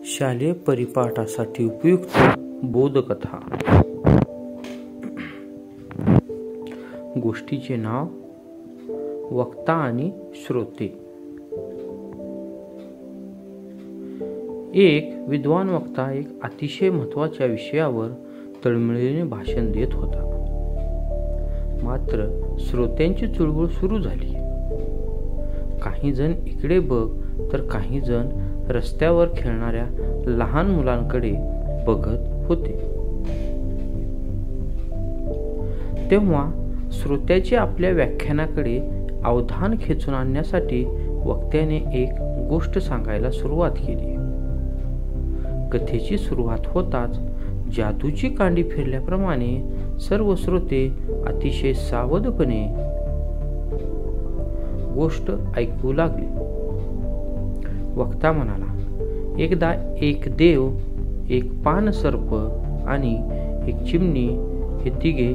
शालेय परिपाठासाठी उपयुक्त बोधकथा। गोष्टीचे नाव वक्ता आणि श्रोते। एक विद्वान वक्ता एक अतिशय महत्त्वाच्या विषयावर तळमळीने भाषण देत होता। मात्र श्रोत्यांची चुळबुळ सुरू झाली। काही जण इकडे बघ तर काही जण रस्त्यावर खेळणाऱ्या लहान मुलांकडे बघत होते। तेव्हा श्रोत्याचे आपल्या व्याख्यानाकडे अवधान खेचून आणण्यासाठी वक्त्याने एक गोष्ट सांगायला सुरुवात केली। कथेची सुरुवात होताच जादूची कांडी फिरल्याप्रमाणे सर्व श्रोते अतिशय सावधपणे गोष्ट ऐकू लागले। वक्ता म्हणाला, एकदा एक देव, एक पानसर्प आणि एक चिमणी हे तिघे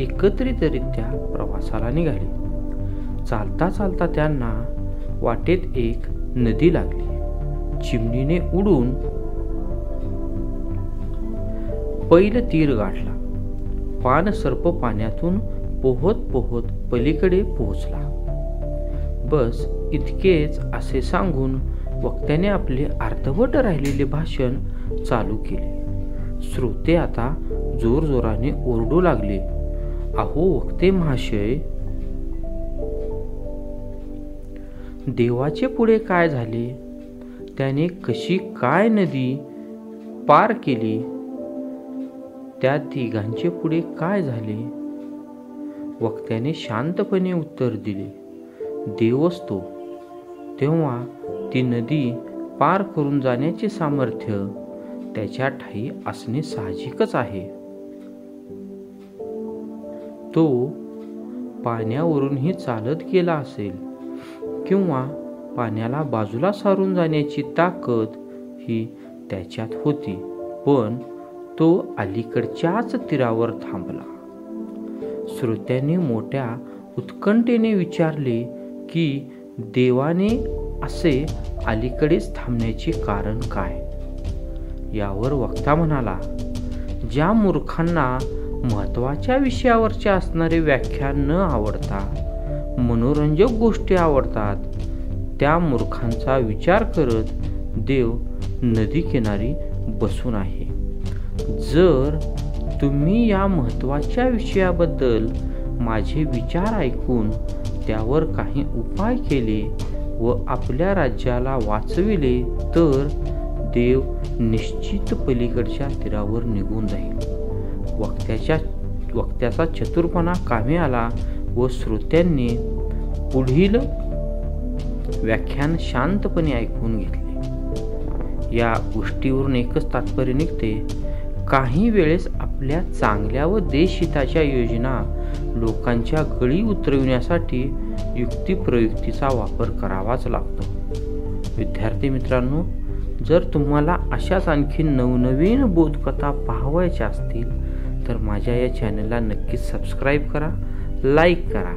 एकत्रितरित्या प्रवासाला निघाले। चालता चालता त्यांना वाटेत एक नदी लागली। चिमणीने उडून पैल तीर गाठला। पानसर्प पाण्यातून पोहत पोहत पलीकडे पोहोचला। बस इतकेच असे सांगून वक्त्याने आपले अर्धवट राहिलेले भाषण चालू केले। श्रोते आता जोरजोराने ओरडू लागले, अहो वक्ते महाशय, देवाचे पुढे काय झाले? त्याने कशी काय नदी पार केली? त्या तिघांचे पुढे काय झाले? वक्त्याने शांतपणे उत्तर दिले, देवच तो। तेव्हा ती नदी पार करून जाण्याचे सामर्थ्य त्याच्या ठायी असणे साहजिकच आहे। तो पाण्यावरूनही चालत गेला असेल किंवा पाण्याला बाजूला सारून जाण्याची ताकद ही त्याच्यात होती, पण तो अलीकडच्याच तीरावर थांबला। श्रोत्यांनी मोठ्या उत्कंठेने विचारले की देवाने असे अलीकडेच थांबण्याचे कारण काय? यावर वक्ता म्हणाला, ज्या मूर्खांना महत्त्वाच्या विषयावरचे असणारे व्याख्यान न आवडता मनोरंजक गोष्टी आवडतात, त्या मूर्खांचा विचार करत देव नदी किनारी बसून आहे। जर तुम्ही या महत्त्वाच्या विषयाबद्दल माझे विचार ऐकून त्यावर काही उपाय केले व आपल्या राज्याला वाचविले तर देव निश्चित पलीकडच्या तीरावर निघून जाईल। वक्त्याचा चतुरपणा कामी आला व श्रोत्यांनी पुढील व्याख्यान शांतपणे ऐकून घेतले। या गोष्टीवरून एकच तात्पर्य निघते, काही वेळेस आपल्या चांगल्या व देशहिताच्या योजना लोकांच्या गळी उतरविण्यासाठी युक्तिप्रयुक्तीचा वापर करावाच लागतो। विद्यार्थी मित्रांनो, जर तुम्हाला अशाच आणखी नवनवीन बोधकथा पाहावयाच्या असतील तर माझ्या या चॅनलला नक्कीच सबस्क्राईब करा, लाईक करा।